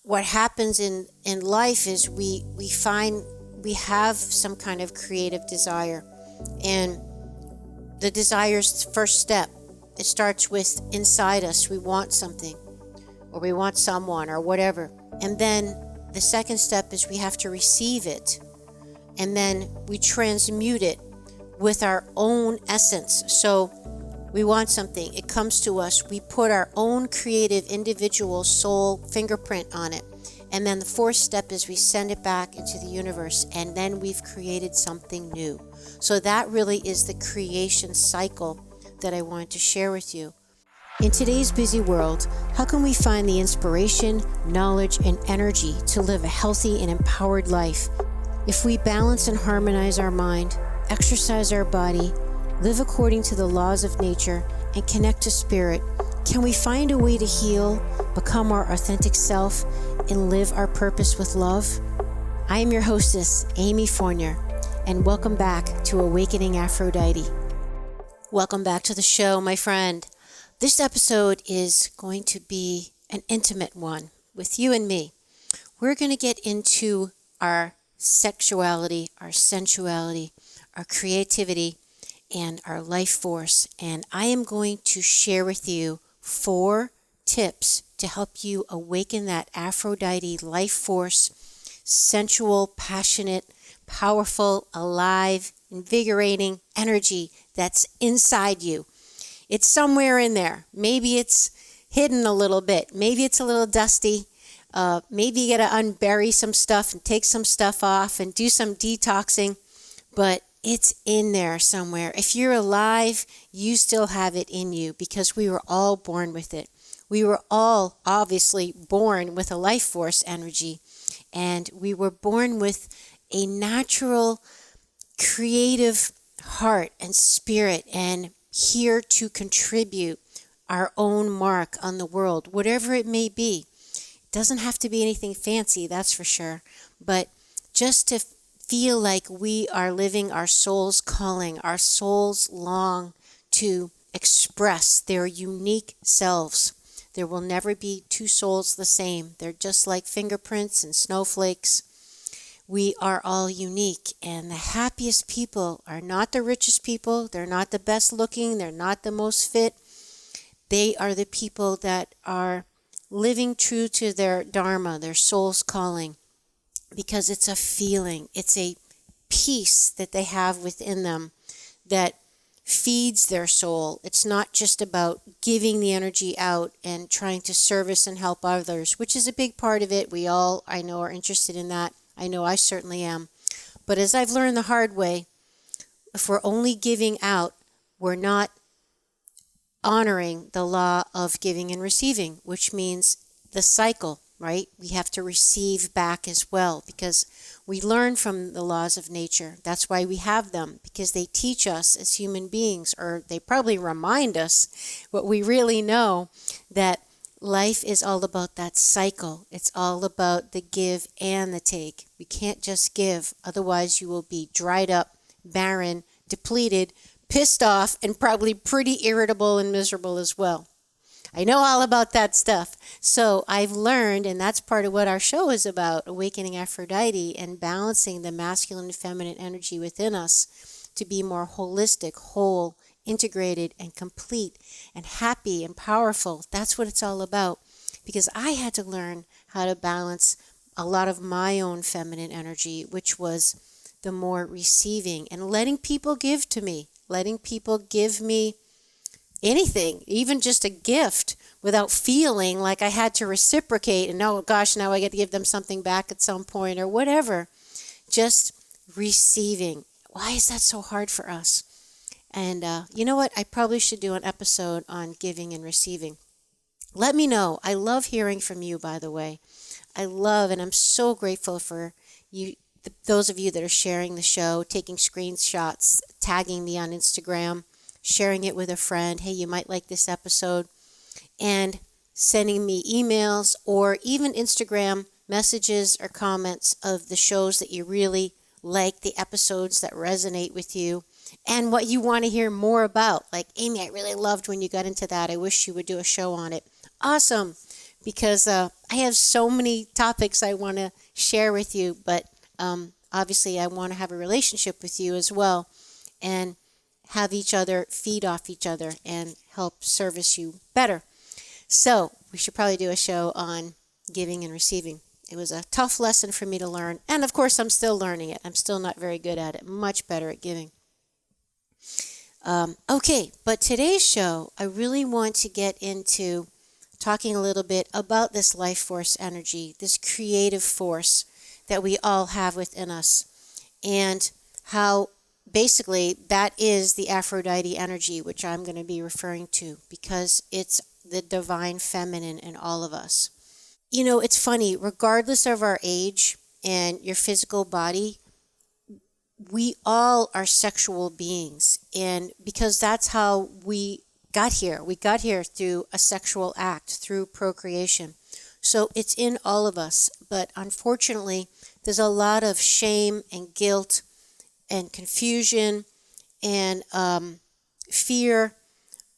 what happens in life is we find we have some kind of creative desire, and the desire is the first step. It starts with inside us. We want something, or we want someone, or whatever. And then the second step is we have to receive it. And then we transmute it with our own essence. So we want something. It comes to us. We put our own creative individual soul fingerprint on it. And then the fourth step is we send it back into the universe. And then we've created something new. So that really is the creation cycle that I wanted to share with you. In today's busy world, how can we find the inspiration, knowledge, and energy to live a healthy and empowered life? If we balance and harmonize our mind, exercise our body, live according to the laws of nature, and connect to spirit, can we find a way to heal, become our authentic self, and live our purpose with love? I am your hostess, Amy Fournier, and welcome back to Awakening Aphrodite. Welcome back to the show, my friend. This episode is going to be an intimate one with you and me. We're going to get into our sexuality, our sensuality, our creativity, and our life force. And I am going to share with you 4 tips to help you awaken that Aphrodite life force, sensual, passionate, powerful, alive, invigorating energy that's inside you. It's somewhere in there. Maybe it's hidden a little bit. Maybe it's a little dusty. Maybe you got to unbury some stuff and take some stuff off and do some detoxing. But it's in there somewhere. If you're alive, you still have it in you because we were all born with it. We were all obviously born with a life force energy. And we were born with a natural, creative heart and spirit, and here to contribute our own mark on the world, whatever it may be. It doesn't have to be anything fancy, that's for sure, but just to feel like we are living our soul's calling. Our souls long to express their unique selves. There will never be 2 souls the same. They're just like fingerprints and snowflakes. We are all unique, and the happiest people are not the richest people. They're not the best looking. They're not the most fit. They are the people that are living true to their dharma, their soul's calling, because it's a feeling. It's a peace that they have within them that feeds their soul. It's not just about giving the energy out and trying to service and help others, which is a big part of it. We all, I know, are interested in that. I know I certainly am. But as I've learned the hard way, if we're only giving out, we're not honoring the law of giving and receiving, which means the cycle, right? We have to receive back as well because we learn from the laws of nature. That's why we have them, because they teach us as human beings, or they probably remind us what we really know, that life is all about that cycle. It's all about the give and the take. We can't just give, otherwise you will be dried up, barren, depleted, pissed off, and probably pretty irritable and miserable as well. I know all about that stuff. So I've learned, and that's part of what our show is about, Awakening Aphrodite and balancing the masculine and feminine energy within us to be more holistic, whole, integrated, and complete, and happy and powerful. That's what it's all about. Because I had to learn how to balance a lot of my own feminine energy, which was the more receiving and letting people give to me, letting people give me anything, even just a gift, without feeling like I had to reciprocate and, oh gosh, now I get to give them something back at some point or whatever. Just receiving. Why is that so hard for us? And you know what? I probably should do an episode on giving and receiving. Let me know. I love hearing from you, by the way. I love, and I'm so grateful for you, those of you that are sharing the show, taking screenshots, tagging me on Instagram, sharing it with a friend. Hey, you might like this episode. And sending me emails or even Instagram messages or comments of the shows that you really like, the episodes that resonate with you, and what you want to hear more about. Like, Amy, I really loved when you got into that. I wish you would do a show on it. Awesome. Because I I have so many topics I want to share with you, but obviously I want to have a relationship with you as well and have each other feed off each other and help service you better. So we should probably do a show on giving and receiving. It was a tough lesson for me to learn. And of course, I'm still learning it. I'm still not very good at it. Much better at giving. Okay, but today's show, I really want to get into talking a little bit about this life force energy, this creative force that we all have within us, and how basically that is the Aphrodite energy, which I'm going to be referring to because it's the divine feminine in all of us. You know, it's funny, regardless of our age and your physical body, we all are sexual beings. And because that's how we got here. We got here through a sexual act, through procreation. So it's in all of us. But unfortunately, there's a lot of shame and guilt and confusion and fear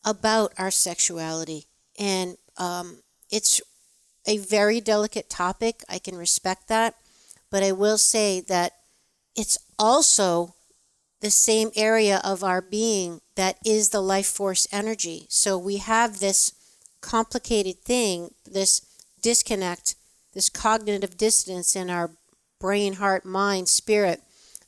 about our sexuality. And it's a very delicate topic. I can respect that. But I will say that it's also the same area of our being that is the life force energy. So we have this complicated thing, this disconnect, this cognitive dissonance in our brain, heart, mind, spirit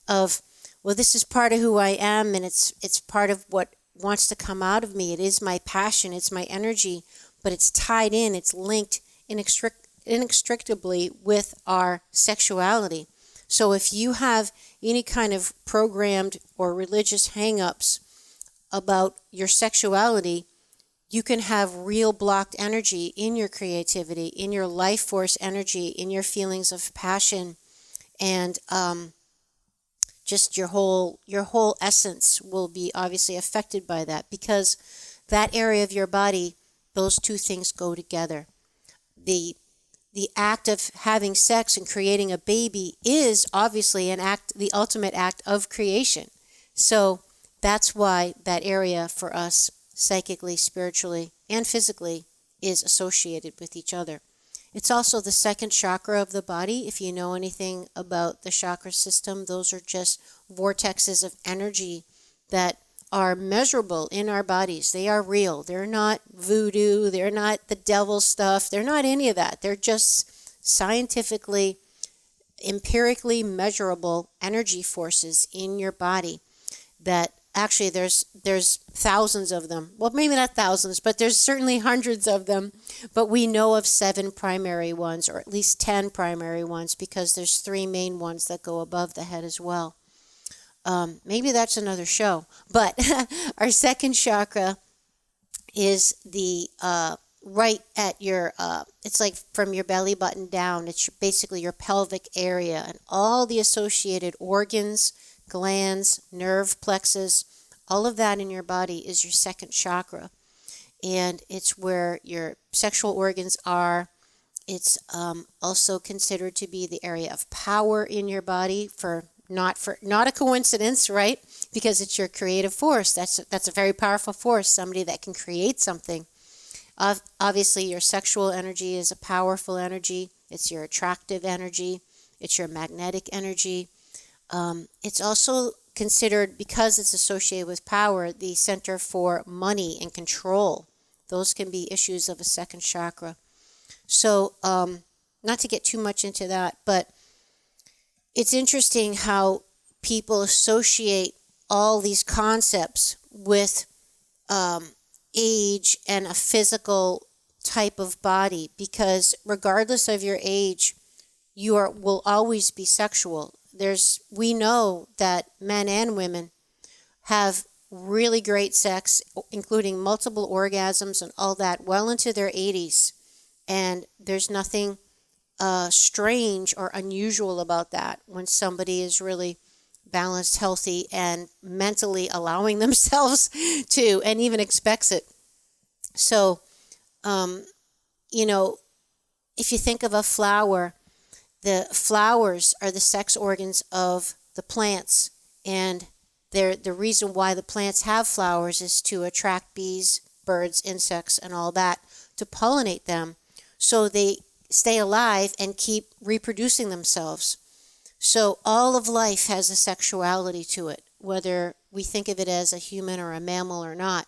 of, well, this is part of who I am and it's part of what wants to come out of me. It is my passion, it's my energy, but it's tied in, it's linked inextricably with our sexuality. So if you have any kind of programmed or religious hang-ups about your sexuality, you can have real blocked energy in your creativity, in your life force energy, in your feelings of passion, and just your whole essence will be obviously affected by that, because that area of your body, those two things go together. The act of having sex and creating a baby is obviously an act, the ultimate act of creation. So that's why that area for us, psychically, spiritually, and physically, is associated with each other. It's also the second chakra of the body. If you know anything about the chakra system, those are just vortexes of energy that are measurable in our bodies. They are real. They're not voodoo. They're not the devil stuff. They're not any of that. They're just scientifically, empirically measurable energy forces in your body that actually there's thousands of them. Well, maybe not thousands, but there's certainly hundreds of them. But we know of 7 primary ones, or at least 10 primary ones, because there's 3 main ones that go above the head as well. Maybe that's another show. But our second chakra is the right at your, it's like from your belly button down. It's basically your pelvic area and all the associated organs, glands, nerve plexus, all of that in your body is your second chakra. And it's where your sexual organs are. It's also considered to be the area of power in your body not a coincidence, right? Because it's your creative force. That's a very powerful force, somebody that can create something. Obviously, your sexual energy is a powerful energy. It's your attractive energy. It's your magnetic energy. It's also considered, because it's associated with power, the center for money and control. Those can be issues of a second chakra. So, not to get too much into that, but it's interesting how people associate all these concepts with age and a physical type of body, because regardless of your age, you will always be sexual. We know that men and women have really great sex, including multiple orgasms and all that, well into their 80s, and there's nothing strange or unusual about that when somebody is really balanced, healthy, and mentally allowing themselves to, and even expects it. So, if you think of a flower, the flowers are the sex organs of the plants, and the reason why the plants have flowers is to attract bees, birds, insects, and all that, to pollinate them. So they stay alive and keep reproducing themselves. So all of life has a sexuality to it, whether we think of it as a human or a mammal or not.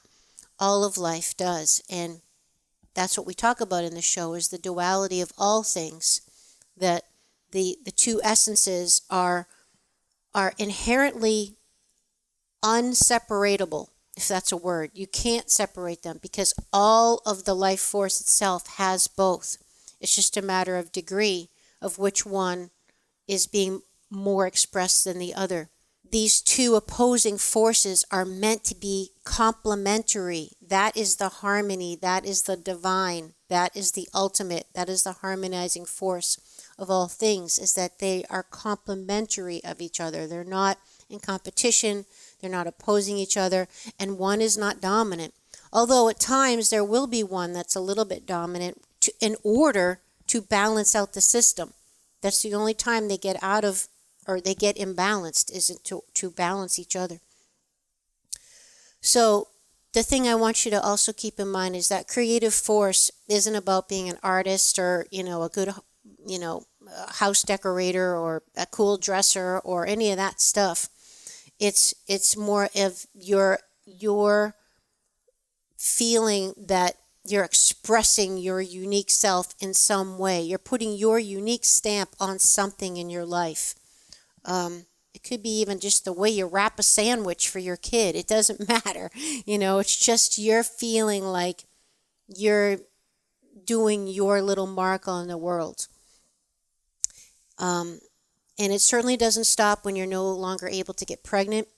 All of life does. And that's what we talk about in the show, is the duality of all things, that the two essences are inherently unseparatable, if that's a word. You can't separate them because all of the life force itself has both. It's just a matter of degree of which one is being more expressed than the other. These two opposing forces are meant to be complementary. That is the harmony. That is the divine. That is the ultimate. That is the harmonizing force of all things, is that they are complementary of each other. They're not in competition. They're not opposing each other. And one is not dominant. Although at times there will be one that's a little bit dominant in order to balance out the system. That's the only time they get out of, or they get imbalanced, is to balance each other. So the thing I want you to also keep in mind is that creative force isn't about being an artist or, a good, house decorator or a cool dresser or any of that stuff. It's more of your feeling that you're expressing your unique self in some way. You're putting your unique stamp on something in your life. It could be even just the way you wrap a sandwich for your kid. It doesn't matter. It's just you're feeling like you're doing your little mark on the world. And it certainly doesn't stop when you're no longer able to get pregnant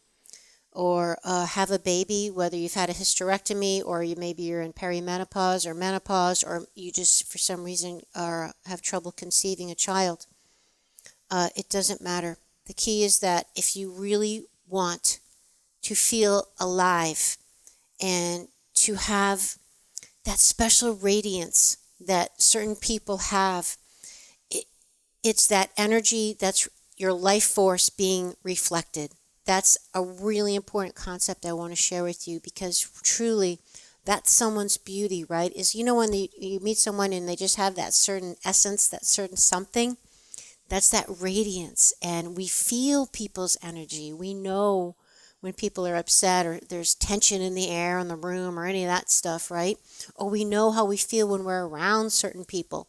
or have a baby, whether you've had a hysterectomy or maybe you're in perimenopause or menopause, or you just for some reason have trouble conceiving a child. It doesn't matter. The key is that if you really want to feel alive and to have that special radiance that certain people have, it's that energy, that's your life force being reflected. That's a really important concept I want to share with you, because truly that's someone's beauty, right? Is, when you meet someone and they just have that certain essence, that certain something, that's that radiance. And we feel people's energy. We know when people are upset or there's tension in the air in the room or any of that stuff, right? Or we know how we feel when we're around certain people.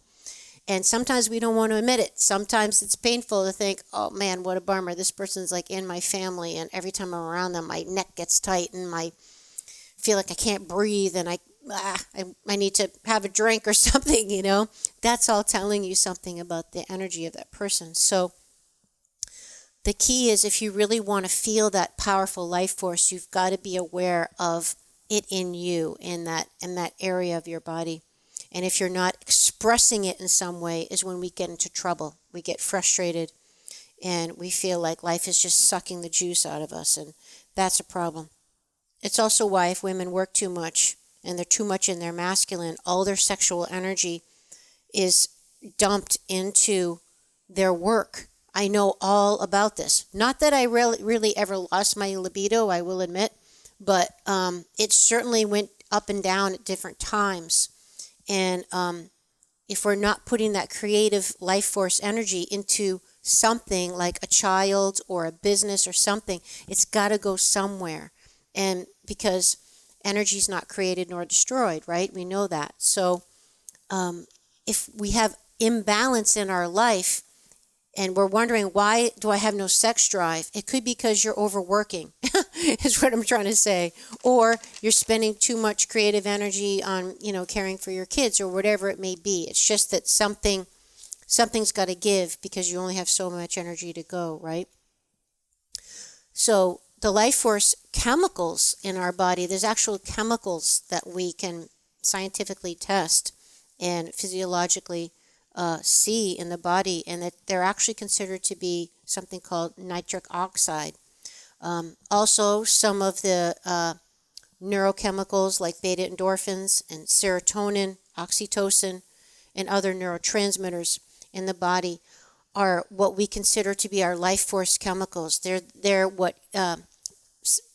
And sometimes we don't want to admit it. Sometimes it's painful to think, oh man, what a bummer. This person's like in my family, and every time I'm around them, my neck gets tight and I feel like I can't breathe and I need to have a drink or something, That's all telling you something about the energy of that person. So the key is, if you really want to feel that powerful life force, you've got to be aware of it in you, in that area of your body. And if you're not expressing it in some way, is when we get into trouble. We get frustrated and we feel like life is just sucking the juice out of us, and that's a problem. It's also why if women work too much and they're too much in their masculine, all their sexual energy is dumped into their work. I know all about this. Not that I really ever lost my libido, I will admit, but it certainly went up and down at different times. And if we're not putting that creative life force energy into something like a child or a business or something, it's got to go somewhere. And because energy is not created nor destroyed, right? We know that. So if we have imbalance in our life and we're wondering, why do I have no sex drive? It could be because you're overworking, is what I'm trying to say. Or you're spending too much creative energy on, caring for your kids or whatever it may be. It's just that something's got to give because you only have so much energy to go, right? So the life force chemicals in our body, there's actual chemicals that we can scientifically test and physiologically see in the body, and that they're actually considered to be something called nitric oxide. Also, some of the neurochemicals like beta endorphins and serotonin, oxytocin, and other neurotransmitters in the body are what we consider to be our life force chemicals. They're what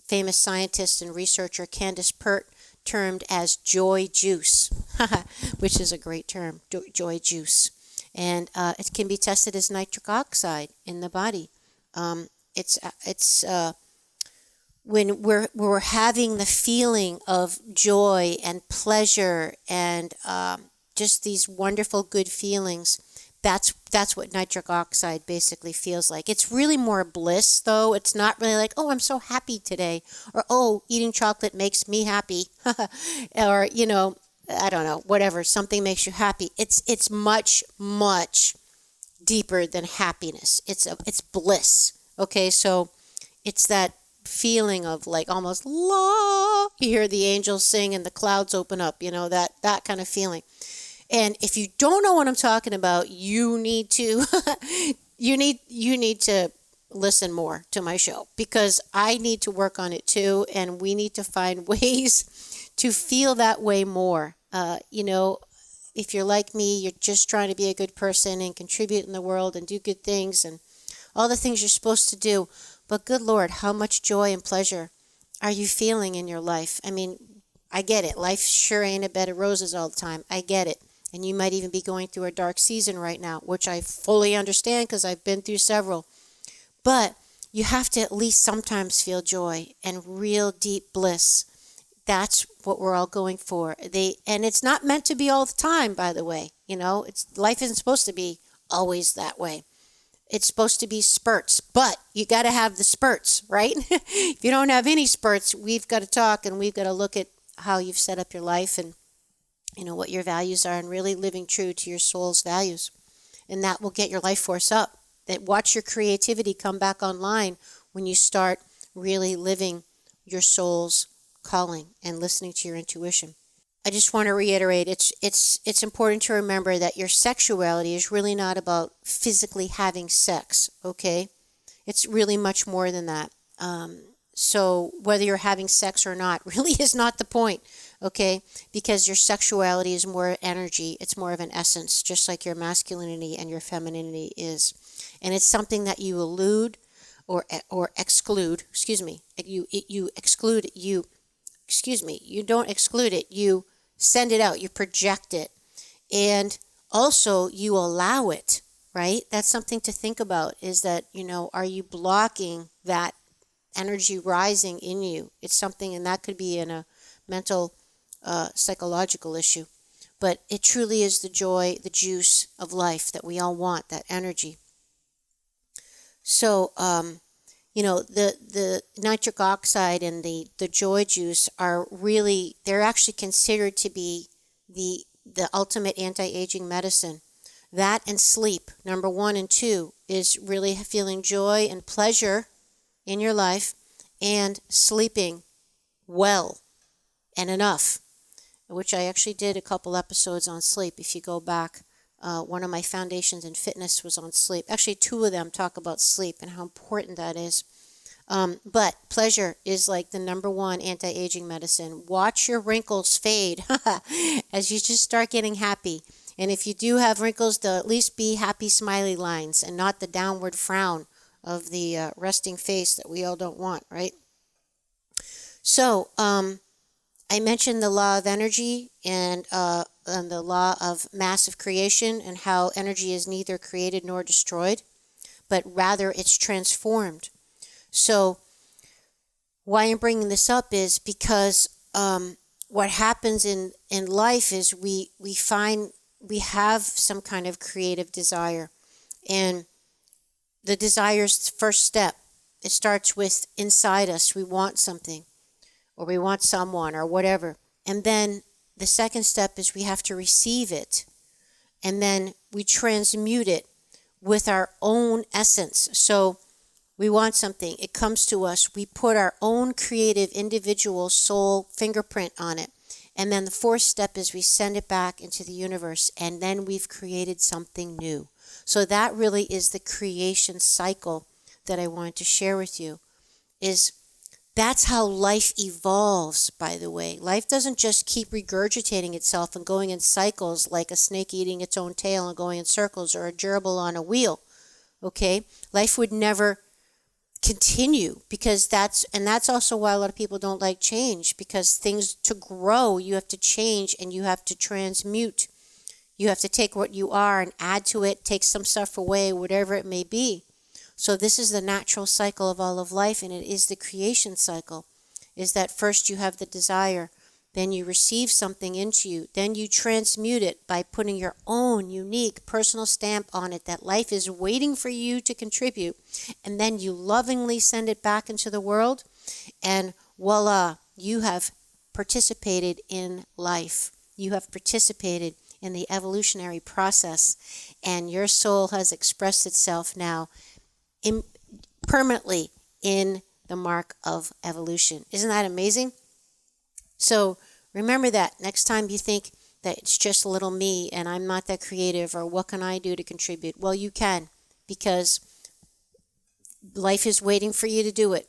famous scientist and researcher Candace Pert termed as joy juice, which is a great term, joy juice. and it can be tested as nitric oxide in the body. It's when we're having the feeling of joy and pleasure and just these wonderful good feelings. That's what nitric oxide basically feels like. It's really more bliss, though. It's not really like, oh, I'm so happy today, or oh, eating chocolate makes me happy, or I don't know, whatever. Something makes you happy. It's much deeper than happiness. It's bliss. Okay, so it's that feeling of like almost la. You hear the angels sing and the clouds open up. That kind of feeling. And if you don't know what I'm talking about, you need to you need to listen more to my show, because I need to work on it too, and we need to find ways to feel that way more. If you're like me, you're just trying to be a good person and contribute in the world and do good things and all the things you're supposed to do. But good Lord, how much joy and pleasure are you feeling in your life? I mean, I get it. Life sure ain't a bed of roses all the time. I get it. And you might even be going through a dark season right now, which I fully understand because I've been through several. But you have to at least sometimes feel joy and real deep bliss. That's what we're all going for. And it's not meant to be all the time, by the way. Life isn't supposed to be always that way. It's supposed to be spurts, but you got to have the spurts, right? If you don't have any spurts, we've got to talk, and we've got to look at how you've set up your life and what your values are, and really living true to your soul's values. And that will get your life force up. Watch your creativity come back online when you start really living your soul's calling and listening to your intuition. I just want to reiterate, it's important to remember that your sexuality is really not about physically having sex, okay? It's really much more than that. So whether you're having sex or not really is not the point, okay? Because your sexuality is more energy. It's more of an essence, just like your masculinity and your femininity is. And it's something that you elude or exclude, you exclude, you don't exclude it, you send it out, you project it. And also you allow it, right? That's something to think about, is that, are you blocking that energy rising in you? It's something, and that could be in a mental, psychological issue. But it truly is the joy, the juice of life that we all want, that energy. So, the nitric oxide and the joy juice are really, they're actually considered to be the ultimate anti-aging medicine. That and sleep, number 1 and 2, is really feeling joy and pleasure in your life and sleeping well and enough, which I actually did a couple episodes on sleep. If you go back, one of my foundations in fitness was on sleep. Actually, 2 of them talk about sleep and how important that is. But pleasure is like the number 1 anti-aging medicine. Watch your wrinkles fade as you just start getting happy. And if you do have wrinkles, they'll at least be happy smiley lines and not the downward frown of the resting face that we all don't want, right? So I mentioned the law of energy and the law of massive creation, and how energy is neither created nor destroyed, but rather it's transformed. So why I'm bringing this up is because what happens in life is we find we have some kind of creative desire, and the desire's first step, it starts with inside us. We want something, or we want someone, or whatever. And then the second step is we have to receive it, and then we transmute it with our own essence. So we want something, it comes to us, we put our own creative individual soul fingerprint on it. And then the fourth step is we send it back into the universe, and then we've created something new. So that really is the creation cycle that I wanted to share with you. That's how life evolves, by the way. Life doesn't just keep regurgitating itself and going in cycles like a snake eating its own tail and going in circles, or a gerbil on a wheel. Okay? Life would never continue, because that's also why a lot of people don't like change, because things, to grow, you have to change and you have to transmute You have to take what you are and add to it, take some stuff away, whatever it may be. So this is the natural cycle of all of life, and it is the creation cycle, is that first you have the desire, then you receive something into you, then you transmute it by putting your own unique personal stamp on it that life is waiting for you to contribute, and then you lovingly send it back into the world, and voila, you have participated in life. You have participated in the evolutionary process, and your soul has expressed itself now permanently in the mark of evolution. Isn't that amazing? So remember that next time you think that it's just a little me and I'm not that creative, or what can I do to contribute? Well, you can, because life is waiting for you to do it.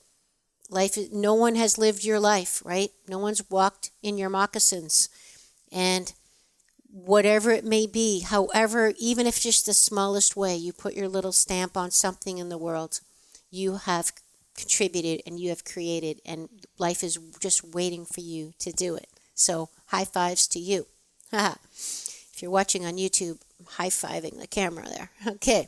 No one has lived your life, right? No one's walked in your moccasins. And whatever it may be, however, even if just the smallest way, you put your little stamp on something in the world, you have contributed and you have created, and life is just waiting for you to do it. So high fives to you. If you're watching on YouTube, high-fiving the camera there. Okay.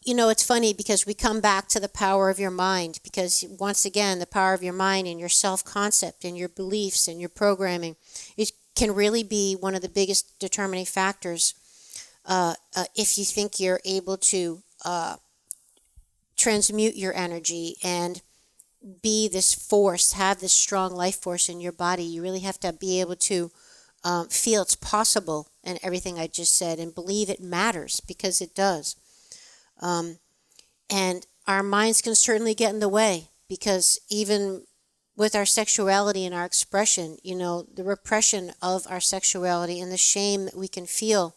You know, it's funny because we come back to the power of your mind, because once again, the power of your mind and your self-concept and your beliefs and your programming, it can really be one of the biggest determining factors if you think you're able to transmute your energy and be this force, have this strong life force in your body. You really have to be able to feel it's possible and everything I just said, and believe it matters, because it does. And our minds can certainly get in the way, because even with our sexuality and our expression, you know, the repression of our sexuality and the shame that we can feel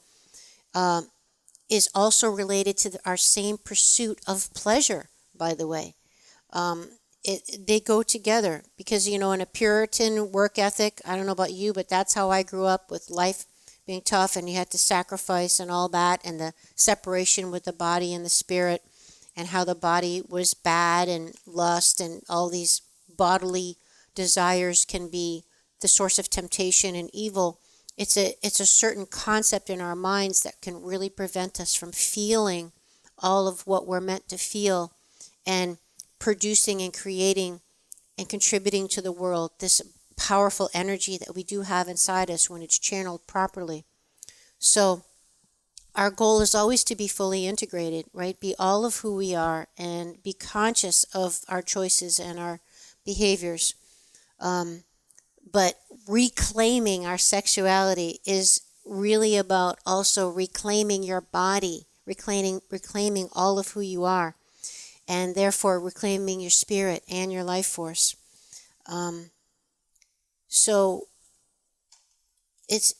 is also related to our same pursuit of pleasure, by the way. They go together, because, you know, in a Puritan work ethic, I don't know about you, but that's how I grew up, with life being tough and you had to sacrifice and all that, and the separation with the body and the spirit, and how the body was bad, and lust and all these bodily desires can be the source of temptation and evil. It's a certain concept in our minds that can really prevent us from feeling all of what we're meant to feel, and producing and creating and contributing to the world this powerful energy that we do have inside us when it's channeled properly. So our goal is always to be fully integrated, right? Be all of who we are, and be conscious of our choices and our behaviors. But reclaiming our sexuality is really about also reclaiming your body, reclaiming all of who you are, and therefore reclaiming your spirit and your life force. So it's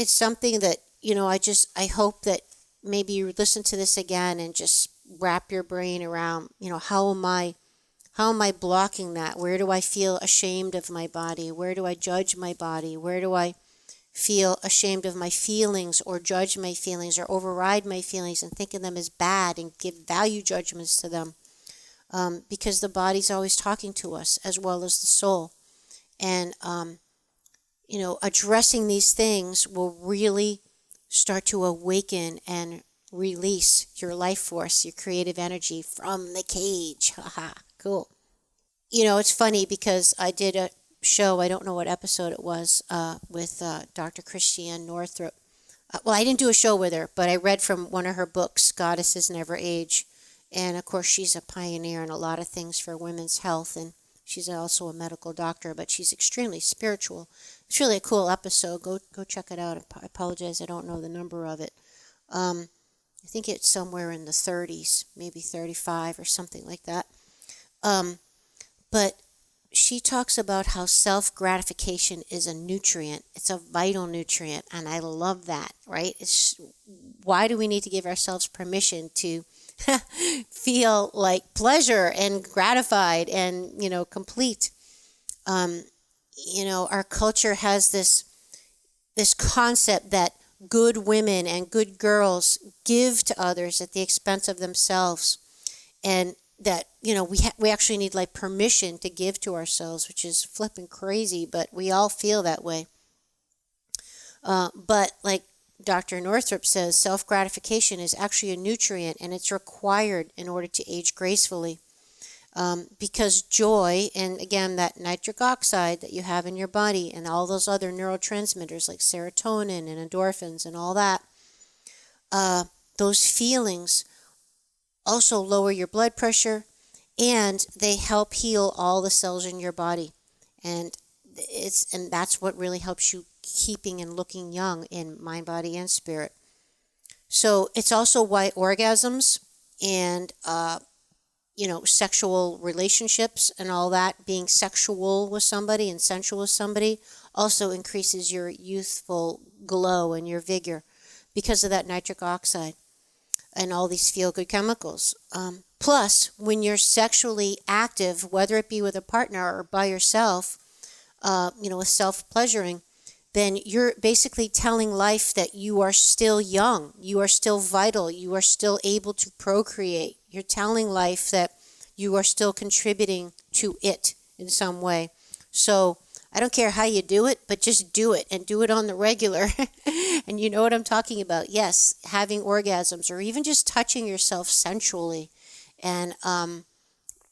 something that, you know, I hope that maybe you listen to this again and just wrap your brain around, you know, how am I blocking that? Where do I feel ashamed of my body? Where do I judge my body? Where do I feel ashamed of my feelings, or judge my feelings, or override my feelings and think of them as bad and give value judgments to them? Because the body's always talking to us, as well as the soul. And, you know, addressing these things will really start to awaken and release your life force, your creative energy from the cage. Haha, cool. You know, it's funny because I did a show, I don't know what episode it was, with Dr. Christiane Northrup. Well, I didn't do a show with her, but I read from one of her books, Goddesses Never Age. And, of course, she's a pioneer in a lot of things for women's health, and she's also a medical doctor, but she's extremely spiritual. It's really a cool episode. Go check it out. I apologize, I don't know the number of it. I think it's somewhere in the 30s, maybe 35 or something like that. But she talks about how self-gratification is a nutrient. It's a vital nutrient, and I love that, right? Why do we need to give ourselves permission to feel like pleasure and gratified and, you know, complete? You know, our culture has this concept that good women and good girls give to others at the expense of themselves, and that, you know, we actually need like permission to give to ourselves, which is flipping crazy, but we all feel that way. But like Dr. Northrup says self-gratification is actually a nutrient and it's required in order to age gracefully. Because joy, and again, that nitric oxide that you have in your body and all those other neurotransmitters like serotonin and endorphins and all that, those feelings also lower your blood pressure, and they help heal all the cells in your body. And that's what really helps you keeping and looking young in mind, body, and spirit. So it's also why orgasms and sexual relationships and all that, being sexual with somebody and sensual with somebody, also increases your youthful glow and your vigor because of that nitric oxide and all these feel-good chemicals. Plus, when you're sexually active, whether it be with a partner or by yourself, with self-pleasuring, then you're basically telling life that you are still young, you are still vital, you are still able to procreate. You're telling life that you are still contributing to it in some way. So I don't care how you do it, but just do it, and do it on the regular. And you know what I'm talking about. Yes, having orgasms, or even just touching yourself sensually and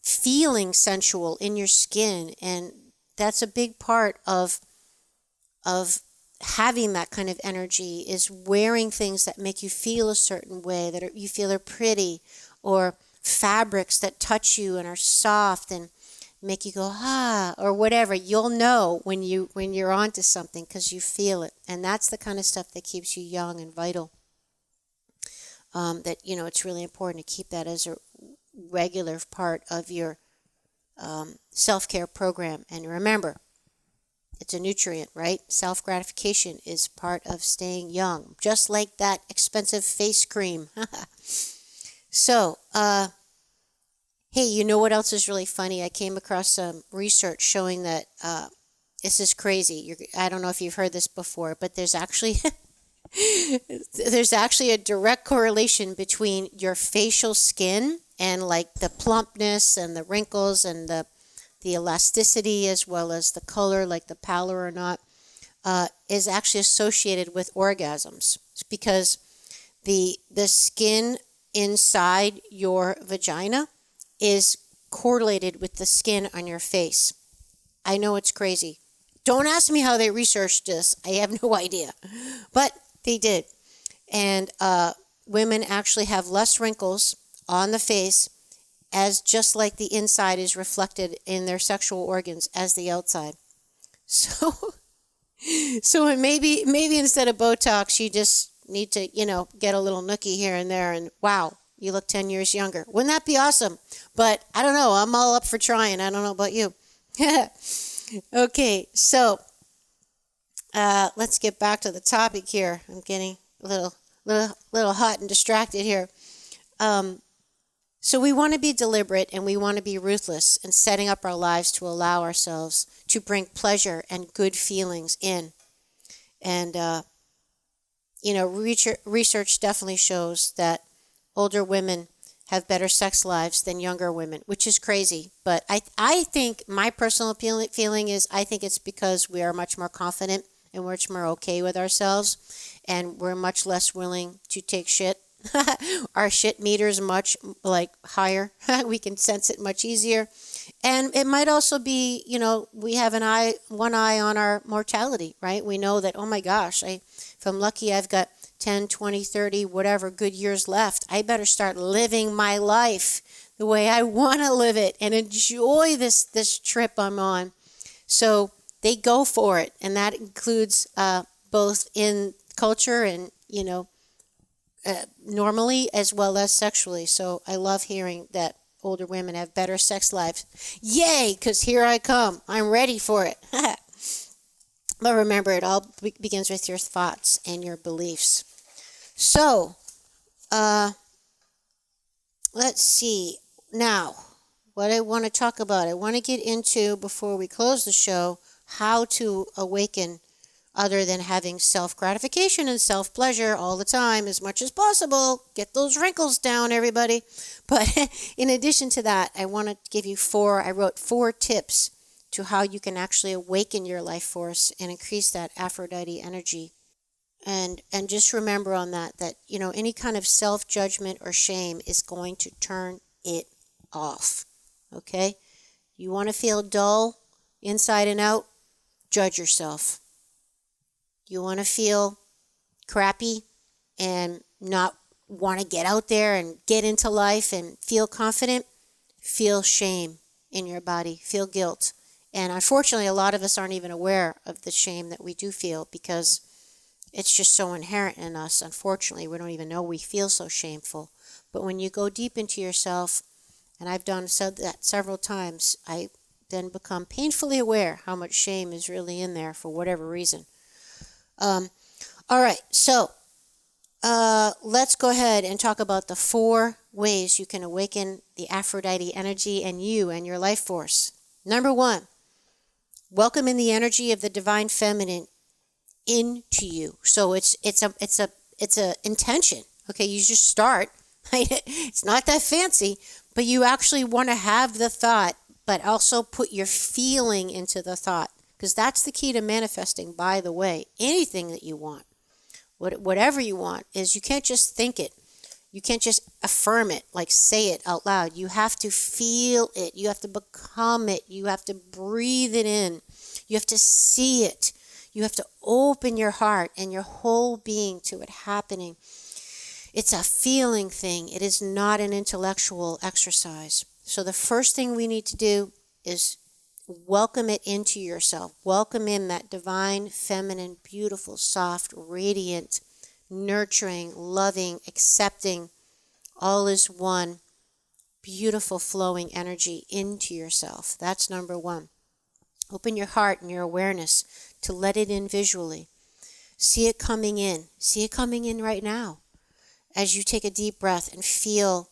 feeling sensual in your skin. And that's a big part of having that kind of energy, is wearing things that make you feel a certain way, that you feel are pretty, or fabrics that touch you and are soft and make you go or whatever. You'll know when you're onto something because you feel it. And that's the kind of stuff that keeps you young and vital. It's really important to keep that as a regular part of your self-care program. And remember, it's a nutrient, right? Self-gratification is part of staying young, just like that expensive face cream. So, hey, you know what else is really funny? I came across some research showing that this is crazy. I don't know if you've heard this before, but there's actually a direct correlation between your facial skin and like the plumpness and the wrinkles and the elasticity, as well as the color, like the pallor or not, is actually associated with orgasms. It's because the skin inside your vagina is correlated with the skin on your face. I know it's crazy. Don't ask me how they researched this. I have no idea. But they did. And women actually have less wrinkles on the face, as just like the inside is reflected in their sexual organs as the outside. So maybe instead of Botox, you just need to, get a little nookie here and there, and wow, you look 10 years younger. Wouldn't that be awesome? But I don't know. I'm all up for trying. I don't know about you. Okay, so let's get back to the topic here. I'm getting a little hot and distracted here. So we want to be deliberate, and we want to be ruthless in setting up our lives to allow ourselves to bring pleasure and good feelings in. And, research definitely shows that older women have better sex lives than younger women, which is crazy. But I think my personal feeling is, I think it's because we are much more confident and we're much more okay with ourselves, and we're much less willing to take shit. Our shit meter is much higher. We can sense it much easier. And it might also be, we have one eye on our mortality, right? We know that, oh my gosh, if I'm lucky, I've got 10, 20, 30, whatever good years left. I better start living my life the way I want to live it and enjoy this trip I'm on. So they go for it. And that includes both in culture and, normally as well as sexually. So I love hearing that older women have better sex lives. Yay, because here I come. I'm ready for it. But remember, it all begins with your thoughts and your beliefs. So, let's see. Now, what I want to talk about, I want to get into, before we close the show, how to awaken other than having self-gratification and self-pleasure all the time as much as possible. Get those wrinkles down, everybody. But in addition to that, I want to give you I wrote 4 tips to how you can actually awaken your life force and increase that Aphrodite energy. And just remember on that, any kind of self-judgment or shame is going to turn it off. Okay? You want to feel dull inside and out? Judge yourself. You want to feel crappy and not want to get out there and get into life and feel confident? Feel shame in your body. Feel guilt. And unfortunately, a lot of us aren't even aware of the shame that we do feel because it's just so inherent in us. Unfortunately, we don't even know we feel so shameful. But when you go deep into yourself, and I've said that several times, I then become painfully aware how much shame is really in there for whatever reason. All right, so let's go ahead and talk about the 4 ways you can awaken the Aphrodite energy and you and your life force. Number 1, welcome in the energy of the divine feminine into you. So it's a intention. Okay, you just start. It's not that fancy, but you actually want to have the thought, but also put your feeling into the thought, because that's the key to manifesting. By the way, anything that you want, whatever you want, is you can't just think it. You can't just affirm it, like say it out loud. You have to feel it. You have to become it. You have to breathe it in. You have to see it. You have to open your heart and your whole being to it happening. It's a feeling thing. It is not an intellectual exercise. So the first thing we need to do is welcome it into yourself. Welcome in that divine, feminine, beautiful, soft, radiant, nurturing, loving, accepting, all is one, beautiful flowing energy into yourself. That's number 1. Open your heart and your awareness to let it in visually. See it coming in. See it coming in right now as you take a deep breath and feel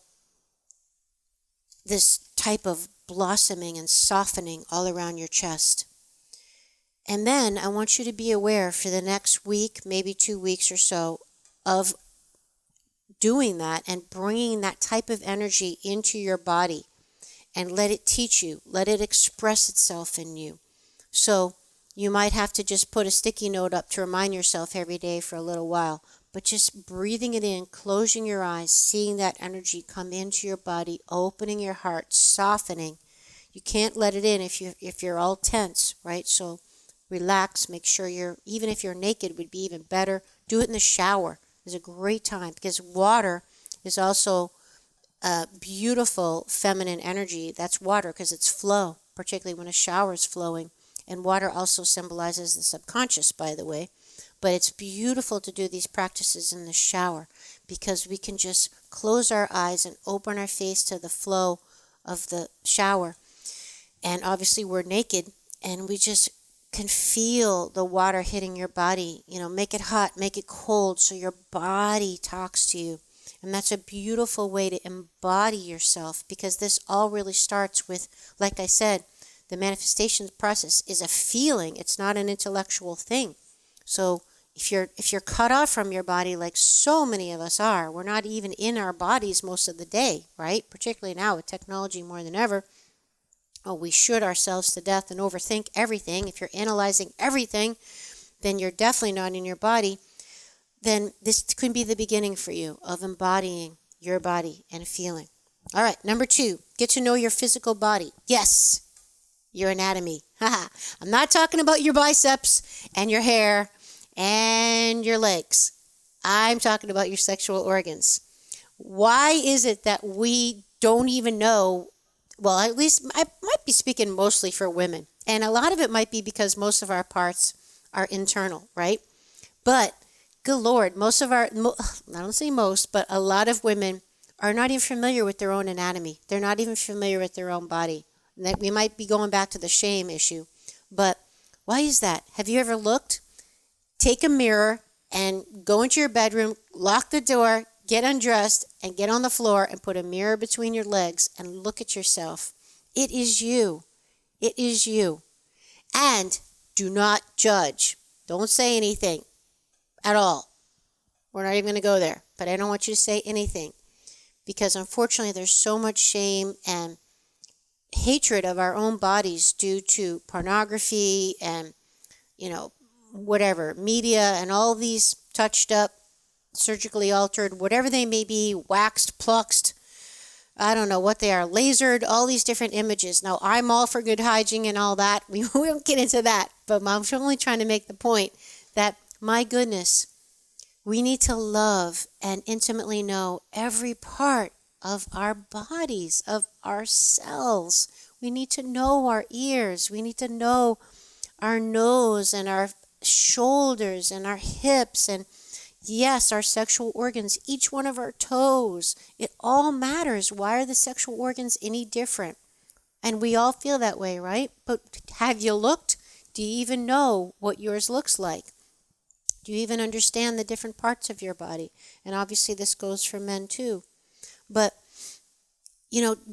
this type of blossoming and softening all around your chest. And then I want you to be aware for the next week, maybe 2 weeks or so, of doing that and bringing that type of energy into your body, and let it teach you, let it express itself in you. So you might have to just put a sticky note up to remind yourself every day for a little while, but just breathing it in, closing your eyes, seeing that energy come into your body, opening your heart, softening. You can't let it in if you're all tense, right? So relax, make sure even if you're naked would be even better. Do it in the shower. It's a great time, because water is also a beautiful feminine energy. That's water because it's flow, particularly when a shower is flowing. And water also symbolizes the subconscious, by the way. But it's beautiful to do these practices in the shower, because we can just close our eyes and open our face to the flow of the shower. And obviously we're naked, and we just can feel the water hitting your body. Make it hot, make it cold, so your body talks to you. And that's a beautiful way to embody yourself, because this all really starts with, like I said, the manifestation process is a feeling. It's not an intellectual thing. So if you're cut off from your body, like so many of us are, we're not even in our bodies most of the day, right? Particularly now with technology more than ever. Oh, we shoot ourselves to death and overthink everything. If you're analyzing everything, then you're definitely not in your body. Then this could be the beginning for you of embodying your body and feeling. All right, number 2, get to know your physical body. Yes, your anatomy. I'm not talking about your biceps and your hair and your legs. I'm talking about your sexual organs. Why is it that we don't even know? Well, at least I might be speaking mostly for women. And a lot of it might be because most of our parts are internal, right? But, good Lord, I don't say most, but a lot of women are not even familiar with their own anatomy. They're not even familiar with their own body. That we might be going back to the shame issue. But why is that? Have you ever looked? Take a mirror and go into your bedroom, lock the door, get undressed, and get on the floor and put a mirror between your legs and look at yourself. It is you. It is you. And do not judge. Don't say anything at all. We're not even going to go there. But I don't want you to say anything, because unfortunately there's so much shame and hatred of our own bodies due to pornography and, whatever, media and all these touched up, surgically altered, whatever they may be, waxed, plucked, I don't know what they are, lasered, all these different images. Now, I'm all for good hygiene and all that. We won't get into that, but I'm only trying to make the point that, my goodness, we need to love and intimately know every part of our bodies, of ourselves. We need to know our ears. We need to know our nose and our shoulders and our hips and, yes, our sexual organs, each one of our toes. It all matters. Why are the sexual organs any different? And we all feel that way, right? But have you looked? Do you even know what yours looks like? Do you even understand the different parts of your body? And obviously this goes for men too. But,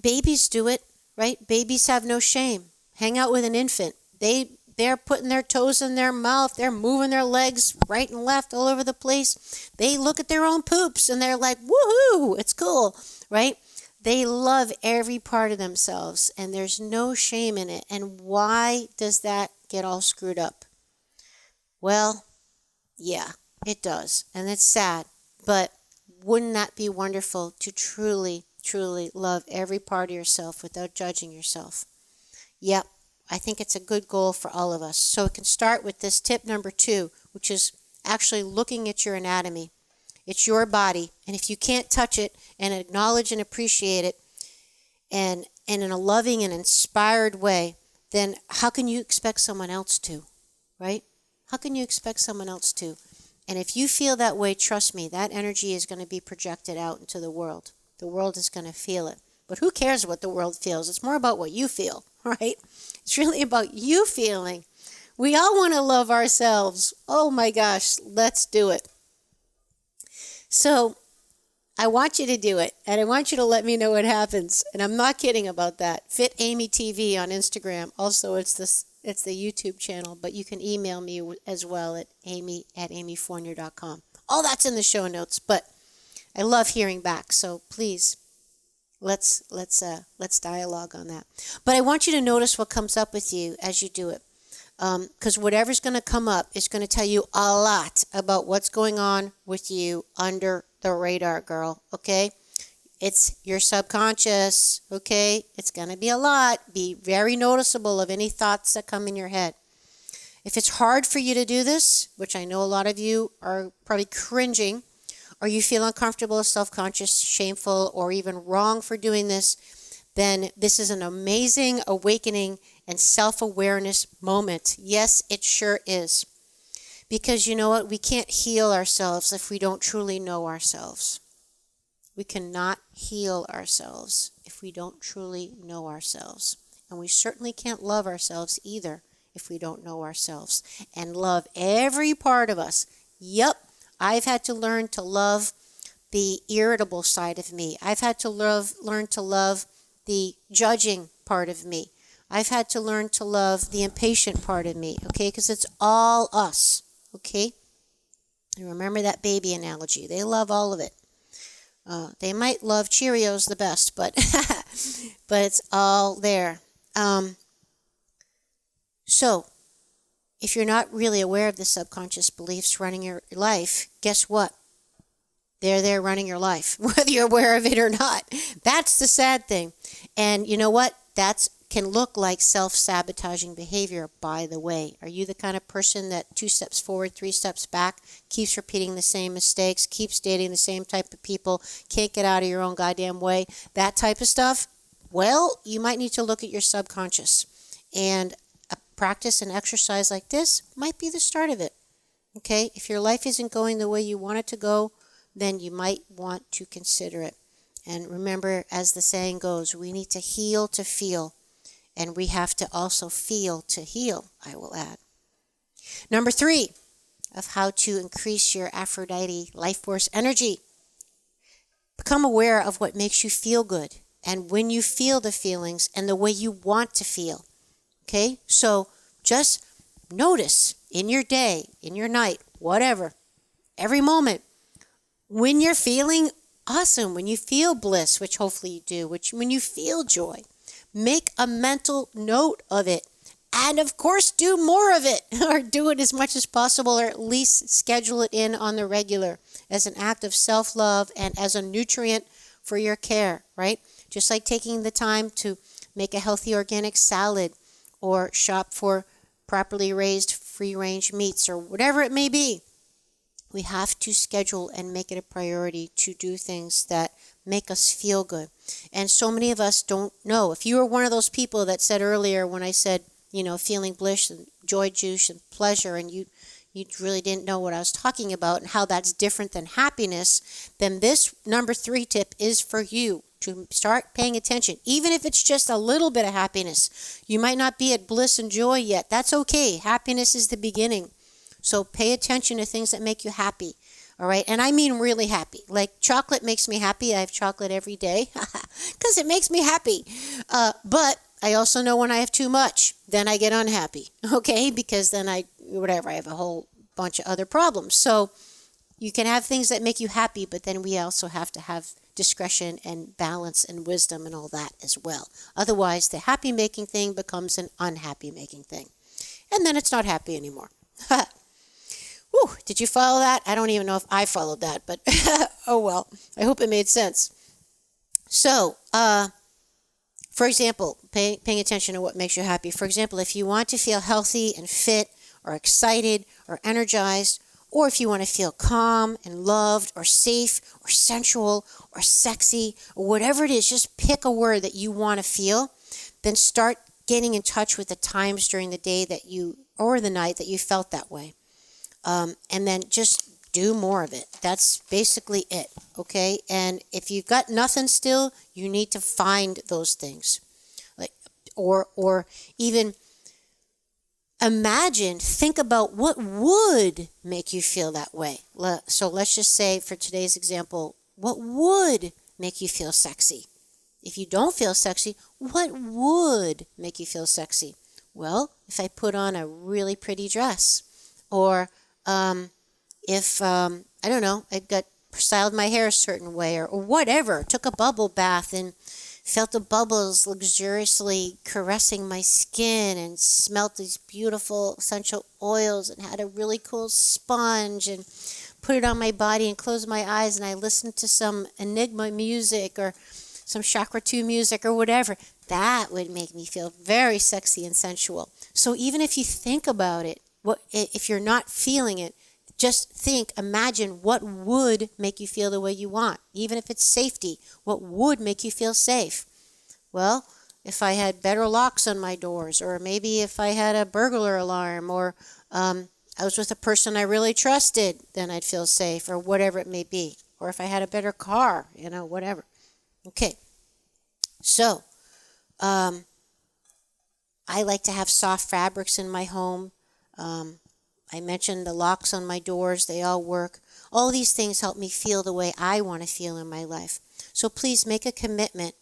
babies do it, right? Babies have no shame. Hang out with an infant. They're putting their toes in their mouth. They're moving their legs right and left all over the place. They look at their own poops and they're like, woohoo, it's cool, right? They love every part of themselves and there's no shame in it. And why does that get all screwed up? Well, yeah, it does. And it's sad. But wouldn't that be wonderful to truly, truly love every part of yourself without judging yourself? Yep. I think it's a good goal for all of us. So it can start with this tip number 2, which is actually looking at your anatomy. It's your body. And if you can't touch it and acknowledge and appreciate it and in a loving and inspired way, then how can you expect someone else to, right? How can you expect someone else to? And if you feel that way, trust me, that energy is going to be projected out into the world. The world is going to feel it. But who cares what the world feels? It's more about what you feel, right? It's really about you feeling. We all want to love ourselves. Oh my gosh, let's do it. So I want you to do it, and I want you to let me know what happens. And I'm not kidding about that. FitAmyTV on Instagram. Also, it's the YouTube channel, but you can email me as well at amy@amyfournier.com. All that's in the show notes, but I love hearing back. So please, let's dialogue on that. But I want you to notice what comes up with you as you do it. Because whatever's going to come up is going to tell you a lot about what's going on with you under the radar, girl, okay? It's your subconscious, okay? It's going to be a lot. Be very noticeable of any thoughts that come in your head. If it's hard for you to do this, which I know a lot of you are probably cringing, or you feel uncomfortable, self-conscious, shameful, or even wrong for doing this, then this is an amazing awakening and self-awareness moment. Yes, it sure is. Because you know what? We can't heal ourselves if we don't truly know ourselves. We cannot heal ourselves if we don't truly know ourselves. And we certainly can't love ourselves either if we don't know ourselves. And love every part of us. Yep, I've had to learn to love the irritable side of me. I've had to learn to love the judging part of me. I've had to learn to love the impatient part of me, okay? Because it's all us, okay? And remember that baby analogy. They love all of it. They might love Cheerios the best, but but it's all there. So, if you're not really aware of the subconscious beliefs running your life, guess what? They're there running your life, whether you're aware of it or not. That's the sad thing. And you know what? That can look like self-sabotaging behavior, by the way. Are you the kind of person that 2 steps forward, 3 steps back, keeps repeating the same mistakes, keeps dating the same type of people, can't get out of your own goddamn way, that type of stuff? Well, you might need to look at your subconscious. And a practice and exercise like this might be the start of it. Okay? If your life isn't going the way you want it to go, then you might want to consider it. And remember, as the saying goes, we need to heal to feel. And we have to also feel to heal, I will add. Number 3, of how to increase your Aphrodite life force energy. Become aware of what makes you feel good. And when you feel the feelings and the way you want to feel. Okay? So just notice in your day, in your night, whatever, every moment, when you're feeling awesome, when you feel bliss, which hopefully you do, when you feel joy, make a mental note of it. And of course, do more of it, or do it as much as possible, or at least schedule it in on the regular as an act of self-love and as a nutrient for your care, right? Just like taking the time to make a healthy organic salad or shop for properly raised free-range meats or whatever it may be. We have to schedule and make it a priority to do things that make us feel good. And so many of us don't know. If you were one of those people that said earlier when I said, feeling bliss and joy juice and pleasure, and you really didn't know what I was talking about and how that's different than happiness, then this number 3 tip is for you to start paying attention. Even if it's just a little bit of happiness. You might not be at bliss and joy yet. That's okay. Happiness is the beginning. So pay attention to things that make you happy. All right. And I mean really happy. Like chocolate makes me happy. I have chocolate every day because it makes me happy. But I also know when I have too much, then I get unhappy. Okay. Because then I have a whole bunch of other problems. So you can have things that make you happy, but then we also have to have discretion and balance and wisdom and all that as well. Otherwise, the happy making thing becomes an unhappy making thing. And then it's not happy anymore. Whew, did you follow that? I don't even know if I followed that, but oh well. I hope it made sense. So, for example, paying attention to what makes you happy. For example, if you want to feel healthy and fit or excited or energized, or if you want to feel calm and loved or safe or sensual or sexy or whatever it is, just pick a word that you want to feel. Then start getting in touch with the times during the day or the night that you felt that way. And then just do more of it. That's basically it, okay? And if you've got nothing still, you need to find those things. Or even think about what would make you feel that way. So let's just say, for today's example, what would make you feel sexy? If you don't feel sexy, what would make you feel sexy? Well, if I put on a really pretty dress, or if, I don't know, I styled my hair a certain way, or whatever, took a bubble bath and felt the bubbles luxuriously caressing my skin and smelt these beautiful essential oils and had a really cool sponge and put it on my body and closed my eyes and I listened to some Enigma music or some Chakra 2 music or whatever. That would make me feel very sexy and sensual. So even if you think about it, if you're not feeling it, just imagine what would make you feel the way you want. Even if it's safety, what would make you feel safe? Well, if I had better locks on my doors, or maybe if I had a burglar alarm, or I was with a person I really trusted, then I'd feel safe, or whatever it may be. Or if I had a better car, whatever. Okay. So, I like to have soft fabrics in my home. I mentioned the locks on my doors. They all work. All these things help me feel the way I want to feel in my life. So please make a commitment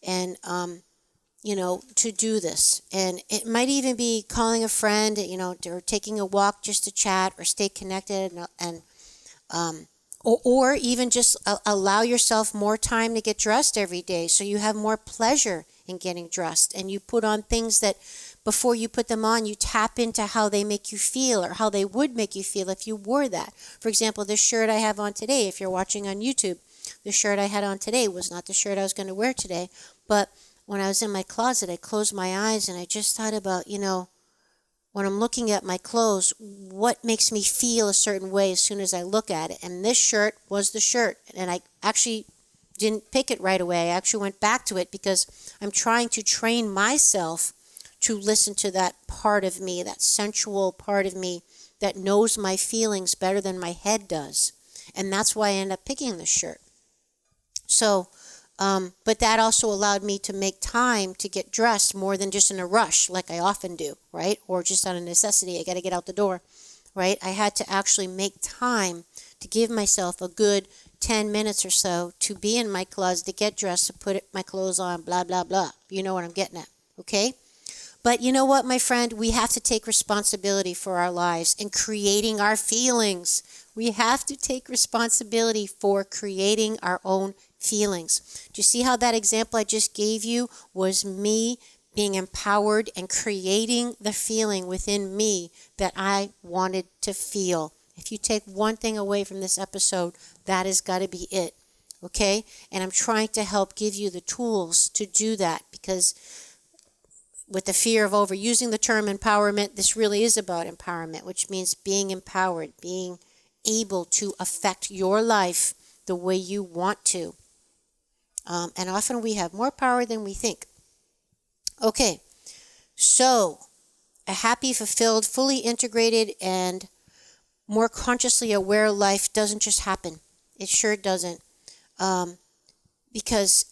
and, to do this. And it might even be calling a friend, or taking a walk just to chat or stay connected or even just allow yourself more time to get dressed every day so you have more pleasure in getting dressed. And you put on things that before you put them on, you tap into how they make you feel or how they would make you feel if you wore that. For example, this shirt I have on today, if you're watching on YouTube, the shirt I had on today was not the shirt I was going to wear today. But when I was in my closet, I closed my eyes and I just thought about, when I'm looking at my clothes, what makes me feel a certain way as soon as I look at it. And this shirt was the shirt. And I actually didn't pick it right away. I actually went back to it because I'm trying to train myself to listen to that part of me, that sensual part of me that knows my feelings better than my head does. And that's why I ended up picking this shirt. So, but that also allowed me to make time to get dressed more than just in a rush like I often do, right? Or just out of necessity, I got to get out the door, right? I had to actually make time to give myself a good 10 minutes or so to be in my closet, to get dressed, to put my clothes on, blah, blah, blah. You know what I'm getting at, okay? But you know what, my friend? We have to take responsibility for our lives and creating our feelings. We have to take responsibility for creating our own feelings. Do you see how that example I just gave you was me being empowered and creating the feeling within me that I wanted to feel. If you take one thing away from this episode, that has got to be it. Okay? And I'm trying to help give you the tools to do that, because with the fear of overusing the term empowerment, this really is about empowerment, which means being empowered, being able to affect your life the way you want to. And often we have more power than we think. Okay, so a happy, fulfilled, fully integrated, and more consciously aware life doesn't just happen. It sure doesn't. Because,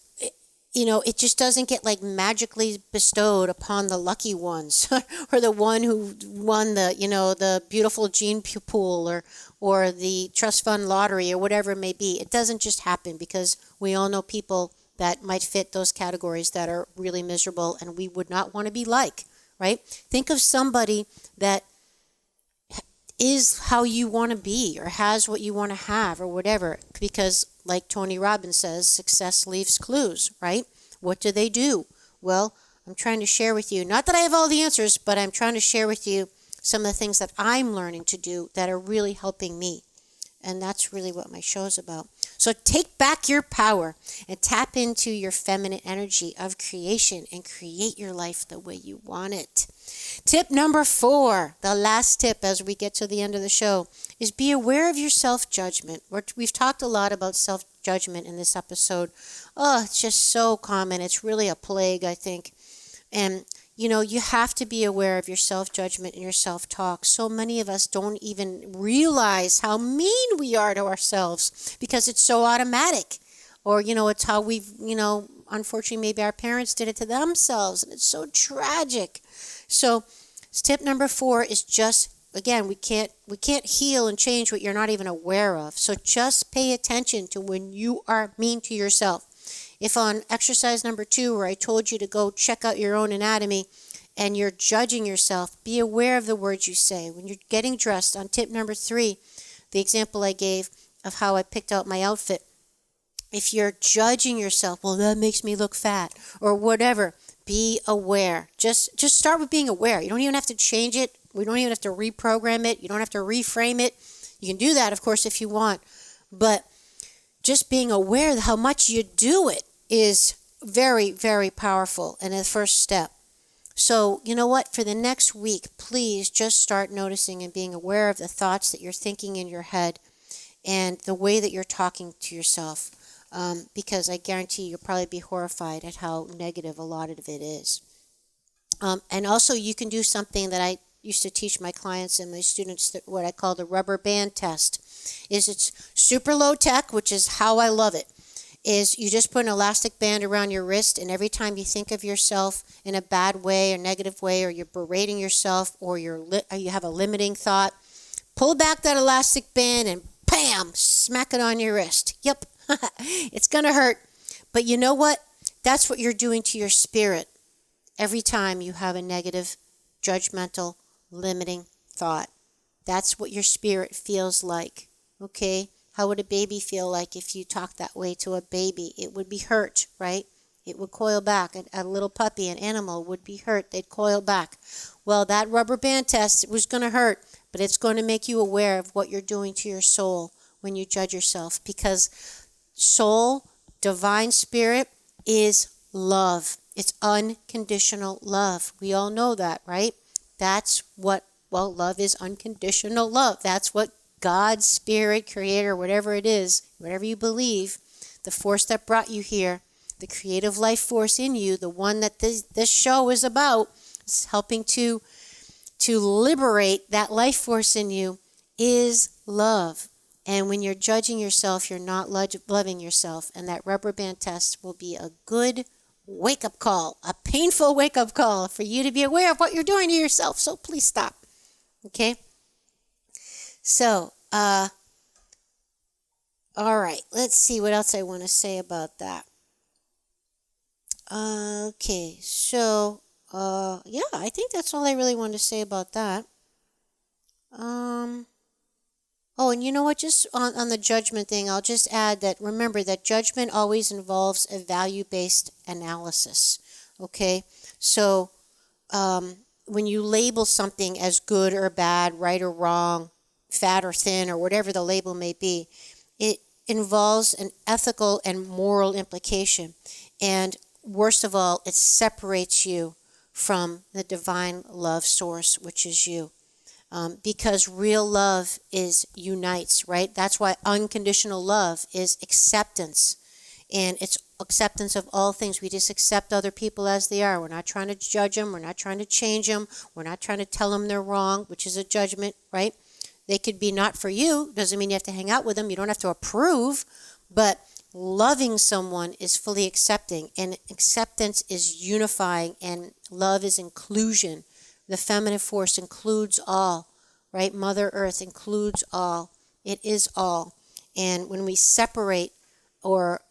it just doesn't get like magically bestowed upon the lucky ones or the one who won the beautiful gene pool or the trust fund lottery or whatever it may be. It doesn't just happen, because we all know people that might fit those categories that are really miserable and we would not want to be like, right? Think of somebody that is how you want to be or has what you want to have or whatever, because like Tony Robbins says, success leaves clues, right? What do? Well, I'm trying to share with you, not that I have all the answers, but I'm trying to share with you some of the things that I'm learning to do that are really helping me. And that's really what my show is about. So take back your power and tap into your feminine energy of creation and create your life the way you want it. Tip number 4, the last tip as we get to the end of the show, is be aware of your self-judgment. We've talked a lot about self-judgment in this episode. Oh, it's just so common. It's really a plague, I think. And you have to be aware of your self-judgment and your self-talk. So many of us don't even realize how mean we are to ourselves because it's so automatic. Or, it's how we've, unfortunately, maybe our parents did it to themselves, and it's so tragic. So tip number 4 is just, again, we can't heal and change what you're not even aware of. So just pay attention to when you are mean to yourself. If on exercise number 2, where I told you to go check out your own anatomy and you're judging yourself, be aware of the words you say. When you're getting dressed, on tip number 3, the example I gave of how I picked out my outfit, if you're judging yourself, well, that makes me look fat or whatever, be aware. Just start with being aware. You don't even have to change it. We don't even have to reprogram it. You don't have to reframe it. You can do that, of course, if you want. But just being aware of how much you do it is very, very powerful and the first step. So, you know what? For the next week, please just start noticing and being aware of the thoughts that you're thinking in your head and the way that you're talking to yourself. Because I guarantee you'll probably be horrified at how negative a lot of it is. And also you can do something that I used to teach my clients and my students, what I call the rubber band test. It's super low tech, which is how I love it. Is you just put an elastic band around your wrist, and every time you think of yourself in a bad way or negative way, or you're berating yourself, or you have a limiting thought, pull back that elastic band and bam, smack it on your wrist. Yep, it's going to hurt. But you know what? That's what you're doing to your spirit every time you have a negative, judgmental, limiting thought. That's what your spirit feels like. Okay? How would a baby feel like if you talk that way to a baby? It would be hurt, right? It would coil back. A little puppy, an animal, would be hurt. They'd coil back. Well, that rubber band test, it was going to hurt, but it's going to make you aware of what you're doing to your soul when you judge yourself. Because soul, divine spirit, is love. It's unconditional love. We all know that, right? That's what, love is unconditional love. That's what God, spirit, creator, whatever it is, whatever you believe, the force that brought you here, the creative life force in you, the one that this show is about, is helping to liberate that life force in you, is love. And when you're judging yourself, you're not loving yourself. And that rubber band test will be a good wake-up call, a painful wake-up call for you to be aware of what you're doing to yourself. So please stop. Okay? So, all right, let's see what else I want to say about that. Okay, so, yeah, I think that's all I really wanted to say about that. Oh, and you know what, just on the judgment thing, I'll just add that, remember that judgment always involves a value-based analysis. Okay? So when you label something as good or bad, right or wrong, fat or thin, or whatever the label may be, it involves an ethical and moral implication. And worst of all, it separates you from the divine love source, which is you. Because real love unites, right? That's why unconditional love is acceptance. And it's acceptance of all things. We just accept other people as they are. We're not trying to judge them. We're not trying to change them. We're not trying to tell them they're wrong, which is a judgment, right? They could be not for you. Doesn't mean you have to hang out with them. You don't have to approve. But loving someone is fully accepting. And acceptance is unifying. And love is inclusion. The feminine force includes all, right? Mother Earth includes all. It is all. And when we separate or,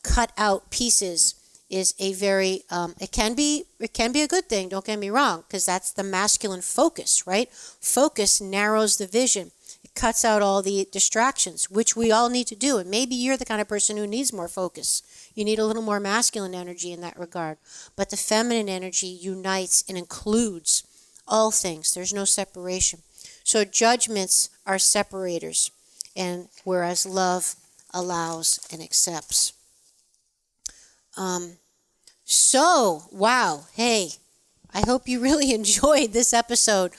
cut out pieces is a very, it can be a good thing, don't get me wrong, because that's the masculine focus, right? Focus narrows the vision. It cuts out all the distractions, which we all need to do. And maybe you're the kind of person who needs more focus. You need a little more masculine energy in that regard. But the feminine energy unites and includes all things. There's no separation. So judgments are separators, and whereas love allows and accepts. Wow. Hey, I hope you really enjoyed this episode.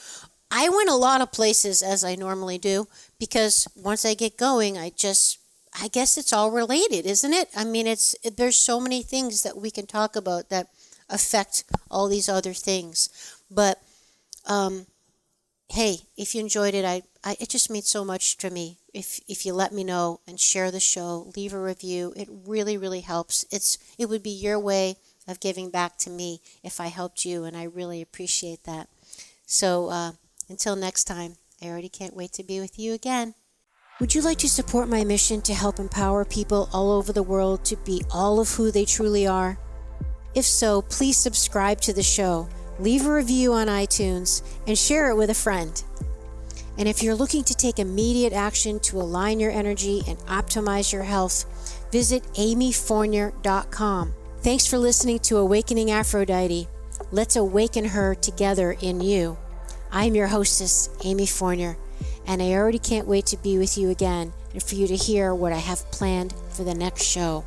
I went a lot of places, as I normally do, because once I get going, I guess it's all related, isn't it? I mean, there's so many things that we can talk about that affect all these other things. But hey, if you enjoyed it, it just means so much to me. If you let me know and share the show, leave a review, it really, really helps. It would be your way of giving back to me if I helped you, and I really appreciate that. So until next time, I already can't wait to be with you again. Would you like to support my mission to help empower people all over the world to be all of who they truly are? If so, please subscribe to the show, leave a review on iTunes, and share it with a friend. And if you're looking to take immediate action to align your energy and optimize your health, visit amyfournier.com. Thanks for listening to Awakening Aphrodite. Let's awaken her together in you. I'm your hostess, Amy Fournier, and I already can't wait to be with you again and for you to hear what I have planned for the next show.